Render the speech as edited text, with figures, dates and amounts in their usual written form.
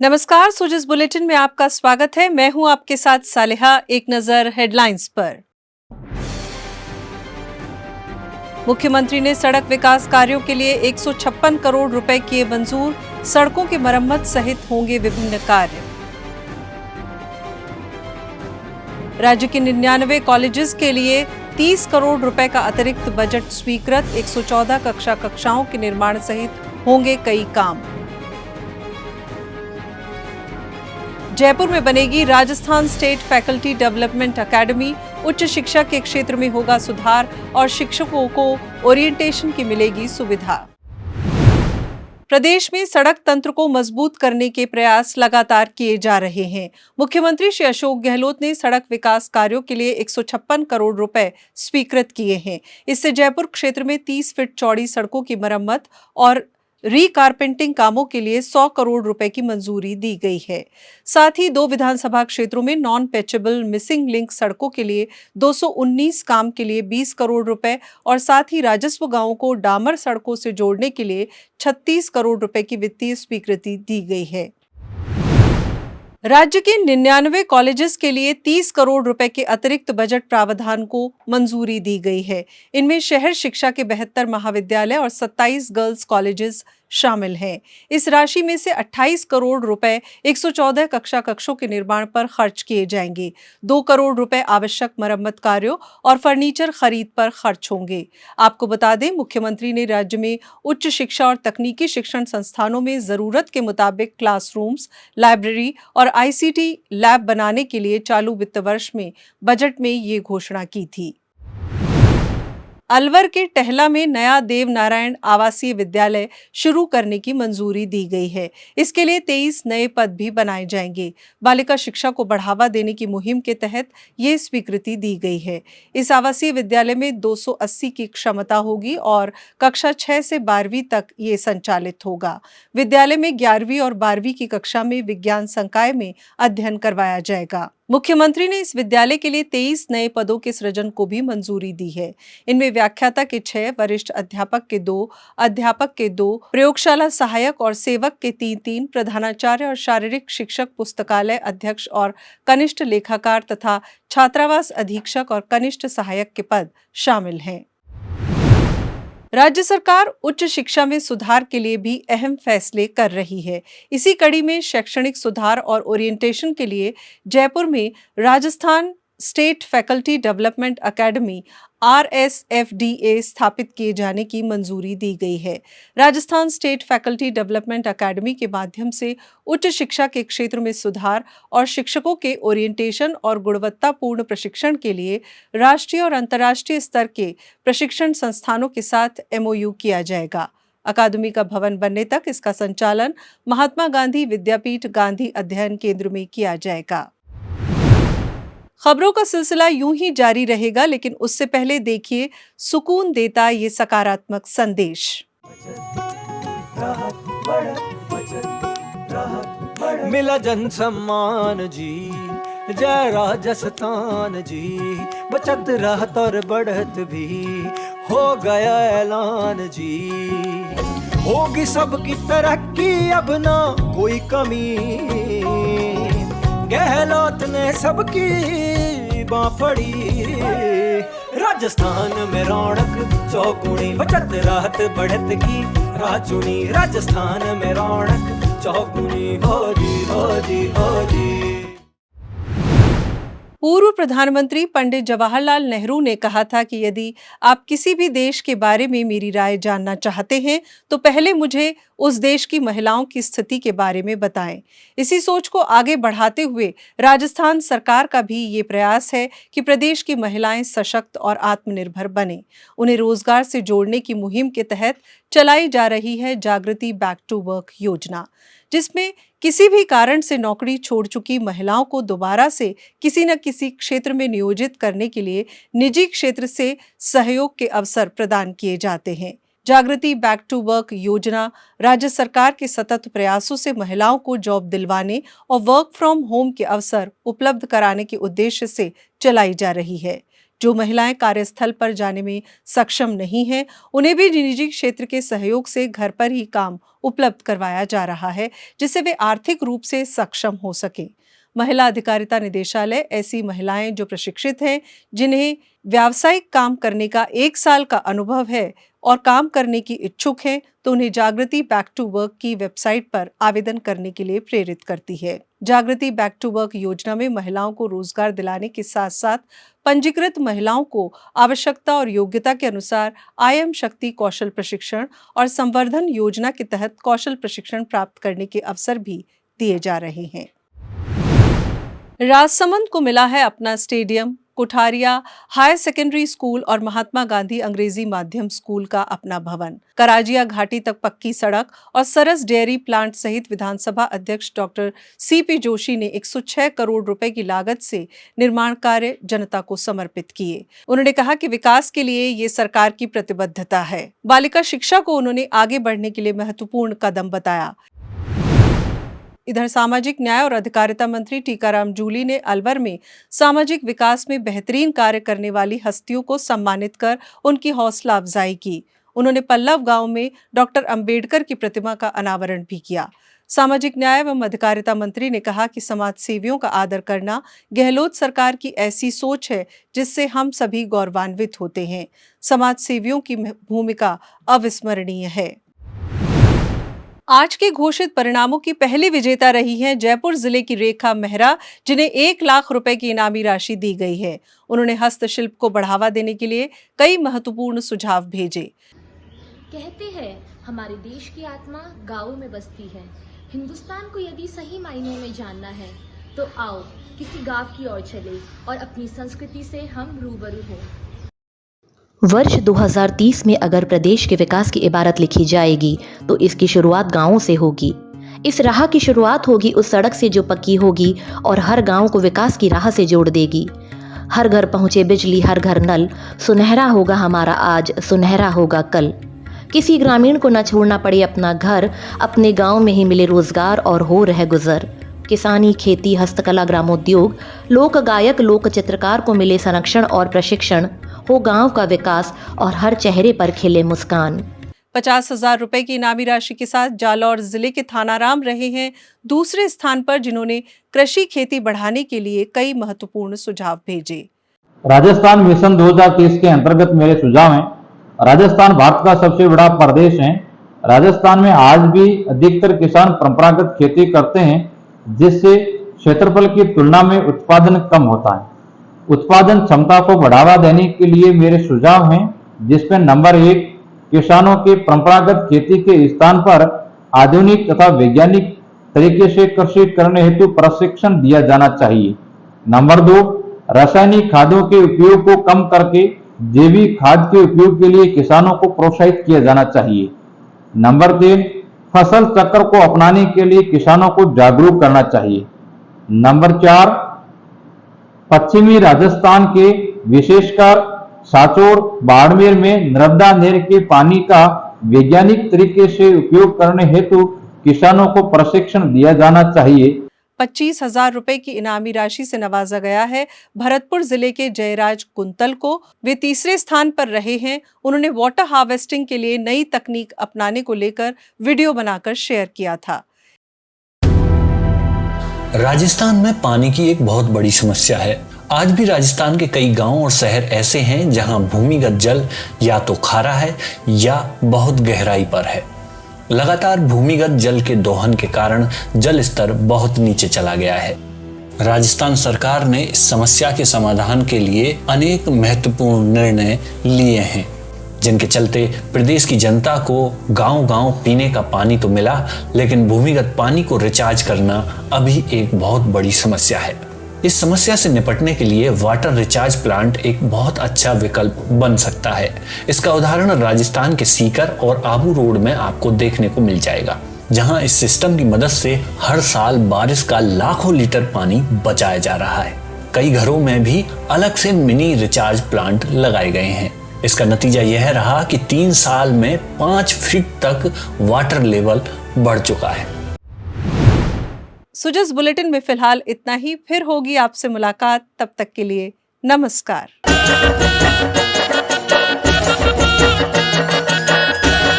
नमस्कार, सोजस बुलेटिन में आपका स्वागत है। मैं हूं आपके साथ सालेहा। एक नजर हेडलाइंस पर। मुख्यमंत्री ने सड़क विकास कार्यों के लिए 156 करोड़ रुपए किए मंजूर। सड़कों की मरम्मत सहित होंगे विभिन्न कार्य। राज्य के 99 कॉलेजेस के लिए 30 करोड़ रुपए का अतिरिक्त बजट स्वीकृत। 114 कक्षाओं के निर्माण सहित होंगे कई काम। जयपुर में बनेगी Rajasthan state faculty development academy. उच्च शिक्षा के क्षेत्र में होगा सुधार और शिक्षकों को ओरिएंटेशन की मिलेगी सुविधा। प्रदेश में सड़क तंत्र को मजबूत करने के प्रयास लगातार किए जा रहे हैं। मुख्यमंत्री श्री अशोक गहलोत ने सड़क विकास कार्यों के लिए 156 करोड़ रुपए स्वीकृत किए हैं। इससे जयपुर क्षेत्र में 30 फीट चौड़ी सड़कों की मरम्मत और रीकारपेंटिंग कामों के लिए 100 करोड़ रुपए की मंजूरी दी गई है। साथ ही 2 विधानसभा क्षेत्रों में नॉन पैचेबल मिसिंग लिंक सड़कों के लिए 219 काम के लिए 20 करोड़ रुपए और साथ ही राजस्व गांवों को डामर सड़कों से जोड़ने के लिए 36 करोड़ रुपए की वित्तीय स्वीकृति दी गई है। राज्य के 99 कॉलेजेस के लिए 30 करोड़ रुपए के अतिरिक्त बजट प्रावधान को मंजूरी दी गई है। इनमें शहर शिक्षा के 72 महाविद्यालय और 27 गर्ल्स कॉलेजेस शामिल हैं। इस राशि में से 28 करोड़ रुपए 114 कक्षों के निर्माण पर खर्च किए जाएंगे। 2 करोड़ रुपए आवश्यक मरम्मत कार्यों और फर्नीचर खरीद पर खर्च होंगे। आपको बता दें, मुख्यमंत्री ने राज्य में उच्च शिक्षा और तकनीकी शिक्षण संस्थानों में जरूरत के मुताबिक क्लासरूम्स, लाइब्रेरी और आईसीटी लैब बनाने के लिए चालू वित्त वर्ष में बजट में ये घोषणा की थी। अलवर के टहला में नया देव नारायण आवासीय विद्यालय शुरू करने की मंजूरी दी गई है। इसके लिए 23 नए पद भी बनाए जाएंगे। बालिका शिक्षा को बढ़ावा देने की मुहिम के तहत ये स्वीकृति दी गई है। इस आवासीय विद्यालय में 280 की क्षमता होगी और कक्षा 6 से 12वीं तक ये संचालित होगा। विद्यालय में 11वीं और 12वीं की कक्षा में विज्ञान संकाय में अध्ययन करवाया जाएगा। मुख्यमंत्री ने इस विद्यालय के लिए 23 नए पदों के सृजन को भी मंजूरी दी है। इनमें व्याख्याता के 6, वरिष्ठ अध्यापक के 2, अध्यापक के 2, प्रयोगशाला सहायक और सेवक के 3, प्रधानाचार्य और शारीरिक शिक्षक, पुस्तकालय अध्यक्ष और कनिष्ठ लेखाकार तथा छात्रावास अधीक्षक और कनिष्ठ सहायक के पद शामिल हैं। राज्य सरकार उच्च शिक्षा में सुधार के लिए भी अहम फैसले कर रही है। इसी कड़ी में शैक्षणिक सुधार और ओरिएंटेशन के लिए जयपुर में Rajasthan state faculty development academy RSFDA स्थापित किए जाने की मंजूरी दी गई है। Rajasthan state faculty development academy के माध्यम से उच्च शिक्षा के क्षेत्र में सुधार और शिक्षकों के ओरिएंटेशन और गुणवत्तापूर्ण प्रशिक्षण के लिए राष्ट्रीय और अंतर्राष्ट्रीय स्तर के प्रशिक्षण संस्थानों के साथ MOU किया जाएगा। अकादमी का भवन बनने तक इसका संचालन महात्मा गांधी विद्यापीठ गांधी अध्ययन केंद्र में किया जाएगा। खबरों का सिलसिला यूं ही जारी रहेगा, लेकिन उससे पहले देखिए सुकून देता ये सकारात्मक संदेश। मिला जन सम्मान जी, जय राजस्थान जी, बचत राहत और बढ़त भी हो गया ऐलान जी। होगी सबकी तरक्की, अब ना कोई कमी, गहलोत ने सबकी बाँ फड़ी। राजस्थान में रौनक चौगुनी, बचत राहत बढ़त की राह चुनी। राजस्थान में रौनक चौगुनी, हो जी हो जी हो जी। पूर्व प्रधानमंत्री पंडित जवाहरलाल नेहरू ने कहा था कि यदि आप किसी भी देश के बारे में मेरी राय जानना चाहते हैं तो पहले मुझे उस देश की महिलाओं की स्थिति के बारे में बताएं। इसी सोच को आगे बढ़ाते हुए राजस्थान सरकार का भी ये प्रयास है कि प्रदेश की महिलाएं सशक्त और आत्मनिर्भर बने। उन्हें रोजगार से जोड़ने की मुहिम के तहत चलाई जा रही है जागृति बैक टू वर्क योजना, जिसमें किसी भी कारण से नौकरी छोड़ चुकी महिलाओं को दोबारा से किसी न किसी क्षेत्र में नियोजित करने के लिए निजी क्षेत्र से सहयोग के अवसर प्रदान किए जाते हैं। जागृति बैक टू वर्क योजना राज्य सरकार के सतत प्रयासों से महिलाओं को जॉब दिलवाने और वर्क फ्रॉम होम के अवसर उपलब्ध कराने के उद्देश्य से चलाई जा रही है। जो महिलाएं कार्यस्थल पर जाने में सक्षम नहीं हैं, उन्हें भी निजी क्षेत्र के सहयोग से घर पर ही काम उपलब्ध करवाया जा रहा है, जिससे वे आर्थिक रूप से सक्षम हो सकें। महिला अधिकारिता निदेशालय ऐसी महिलाएं जो प्रशिक्षित हैं, जिन्हें व्यावसायिक काम करने का 1 साल का अनुभव है और काम करने की इच्छुक हैं, तो उन्हें जागृति बैक टू वर्क की वेबसाइट पर आवेदन करने के लिए प्रेरित करती है। जागृति बैक टू वर्क योजना में महिलाओं को रोजगार दिलाने के साथ साथ पंजीकृत महिलाओं को आवश्यकता और योग्यता के अनुसार आईएम शक्ति कौशल प्रशिक्षण और संवर्धन योजना के तहत कौशल प्रशिक्षण प्राप्त करने के अवसर भी दिए जा रहे हैं। राजसमंद को मिला है अपना स्टेडियम, कुठारिया हायर सेकेंडरी स्कूल और महात्मा गांधी अंग्रेजी माध्यम स्कूल का अपना भवन, कराजिया घाटी तक पक्की सड़क और सरस डेयरी प्लांट सहित विधानसभा अध्यक्ष डॉक्टर सीपी जोशी ने 106 करोड़ रुपए की लागत से निर्माण कार्य जनता को समर्पित किए। उन्होंने कहा कि विकास के लिए ये सरकार की प्रतिबद्धता है। बालिका शिक्षा को उन्होंने आगे बढ़ने के लिए महत्वपूर्ण कदम बताया। इधर सामाजिक न्याय और अधिकारिता मंत्री टीकाराम जूली ने अलवर में सामाजिक विकास में बेहतरीन कार्य करने वाली हस्तियों को सम्मानित कर उनकी हौसला अफजाई की। उन्होंने पल्लव गांव में डॉक्टर अंबेडकर की प्रतिमा का अनावरण भी किया। सामाजिक न्याय एवं अधिकारिता मंत्री ने कहा कि समाज सेवियों का आदर करना गहलोत सरकार की ऐसी सोच है जिससे हम सभी गौरवान्वित होते हैं। समाज सेवियों की भूमिका अविस्मरणीय है। आज के घोषित परिणामों की पहली विजेता रही हैं जयपुर जिले की रेखा मेहरा, जिन्हें 1 लाख रुपए की इनामी राशि दी गई है। उन्होंने हस्तशिल्प को बढ़ावा देने के लिए कई महत्वपूर्ण सुझाव भेजे। कहते हैं हमारे देश की आत्मा गांवों में बसती है। हिंदुस्तान को यदि सही मायनों में जानना है तो आओ किसी गांव की ओर चले और अपनी संस्कृति से हम रूबरू हों। वर्ष 2030 में अगर प्रदेश के विकास की इबारत लिखी जाएगी तो इसकी शुरुआत गांवों से होगी। इस राह की शुरुआत होगी उस सड़क से जो पक्की होगी और हर गांव को विकास की राह से जोड़ देगी। हर घर पहुंचे बिजली, हर घर नल। सुनहरा होगा हमारा आज, सुनहरा होगा कल। किसी ग्रामीण को न छोड़ना पड़े अपना घर, अपने गांव में ही मिले रोजगार और हो रहे गुजर। किसानी, खेती, हस्तकला, ग्रामोद्योग, लोक गायक, लोक चित्रकार को मिले संरक्षण और प्रशिक्षण। हो गांव का विकास और हर चेहरे पर खिले मुस्कान। 50,000 रुपए की इनामी राशि के साथ जालौर जिले के थानाराम रहे हैं दूसरे स्थान पर, जिन्होंने कृषि खेती बढ़ाने के लिए कई महत्वपूर्ण सुझाव भेजे। राजस्थान मिशन 2030 के अंतर्गत मेरे सुझाव हैं। राजस्थान भारत का सबसे बड़ा प्रदेश है। राजस्थान में आज भी अधिकतर किसान परंपरागत खेती करते हैं, जिससे क्षेत्रफल की तुलना में उत्पादन कम होता है। उत्पादन क्षमता को बढ़ावा देने के लिए मेरे सुझाव हैं, जिसमें नंबर 1, किसानों के परंपरागत खेती के स्थान पर आधुनिक तथा वैज्ञानिक तरीके से कृषि करने हेतु प्रशिक्षण दिया जाना चाहिए। नंबर 2, रासायनिक खादों के उपयोग को कम करके जैविक खाद के उपयोग के लिए किसानों को प्रोत्साहित किया जाना चाहिए। नंबर 3, फसल चक्र को अपनाने के लिए किसानों को जागरूक करना चाहिए। नंबर 4, पश्चिमी राजस्थान के विशेषकर सांचौर, बाड़मेर में नर्मदा नहर के पानी का वैज्ञानिक तरीके से उपयोग करने हेतु किसानों को प्रशिक्षण दिया जाना चाहिए। 25,000 रुपए की इनामी राशि से नवाजा गया है भरतपुर जिले के जयराज कुंतल को। वे तीसरे स्थान पर रहे हैं। उन्होंने वाटर हार्वेस्टिंग के लिए नई तकनीक अपनाने को लेकर वीडियो बनाकर शेयर किया था। राजस्थान में पानी की एक बहुत बड़ी समस्या है। आज भी राजस्थान के कई गांव और शहर ऐसे हैं जहां भूमिगत जल या तो खारा है या बहुत गहराई पर है। लगातार भूमिगत जल के दोहन के कारण जल स्तर बहुत नीचे चला गया है। राजस्थान सरकार ने इस समस्या के समाधान के लिए अनेक महत्वपूर्ण निर्णय लिए हैं, जिनके चलते प्रदेश की जनता को गांव-गांव पीने का पानी तो मिला, लेकिन भूमिगत पानी को रिचार्ज करना अभी एक बहुत बड़ी समस्या है। इस समस्या से निपटने के लिए वाटर रिचार्ज प्लांट एक बहुत अच्छा विकल्प बन सकता है। इसका उदाहरण राजस्थान के सीकर और आबू रोड में आपको देखने को मिल जाएगा, जहां इस सिस्टम की मदद से हर साल बारिश का लाखों लीटर पानी बचाया जा रहा है। कई घरों में भी अलग से मिनी रिचार्ज प्लांट लगाए गए हैं। इसका नतीजा यह रहा कि 3 साल में 5 फीट तक वाटर लेवल बढ़ चुका है। सुजस बुलेटिन में फिलहाल इतना ही। फिर होगी आपसे मुलाकात, तब तक के लिए नमस्कार।